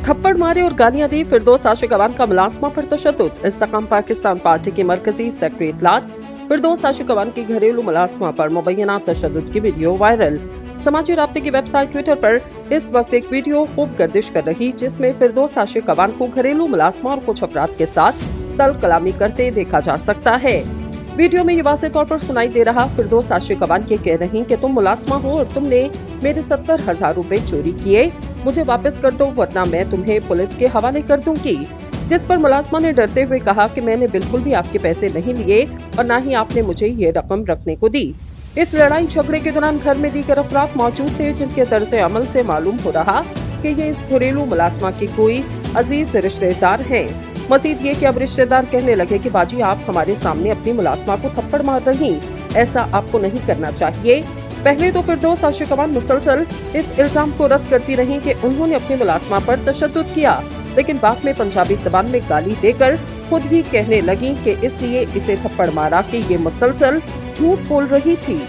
थप्पड़ मारे और गालियां दी फिरदौस आशिक अवान का मुलाजमा पर तशद्दुद। इस्तेकाम पाकिस्तान पार्टी के मरकजी सेक्रेटरी इत्तलात फिरदौस आशिक अवान की घरेलू मुलाजमा पर मुबैना तशद्दुद की वीडियो वायरल। समाजी राब्ते की वेबसाइट ट्विटर पर इस वक्त एक वीडियो खूब गर्दिश कर रही, जिसमें फिरदौस आशिक अवान को घरेलू मुलाजमा और कुछ अफराद के साथ दल कलामी करते देखा जा सकता है। वीडियो में ये वाज़ेह तौर पर सुनाई दे रहा फिरदौस आशिक अवान के कह रही कि तुम मुलाजमा हो और तुमने मेरे 70,000 रुपए चोरी किए, मुझे वापस कर दो वरना मैं तुम्हें पुलिस के हवाले कर दूंगी। जिस पर मुलाजमा ने डरते हुए कहा कि मैंने बिल्कुल भी आपके पैसे नहीं लिए और न ही आपने मुझे ये रकम रखने को दी। इस लड़ाई झगड़े के दौरान घर में दीगर अफराद मौजूद थे, जिनके तर्ज अमल से मालूम हो रहा कि ये इस घरेलू मुलाजमा की कोई अजीज रिश्तेदार हैं। मजीद ये कि अब रिश्तेदार कहने लगे कि बाजी आप हमारे सामने अपनी मुलाजमा को थप्पड़ मार रही, ऐसा आपको नहीं करना चाहिए। पहले तो फिरदौस आशिक अवान मुसलसल इस इल्जाम को रद्द करती रही कि उन्होंने अपनी मुलाजमा पर तशद्दुद किया, लेकिन बाद में पंजाबी ज़बान में गाली देकर खुद ही कहने लगी कि इसलिए इसे थप्पड़ मारा कि ये मुसलसल झूठ बोल रही थी।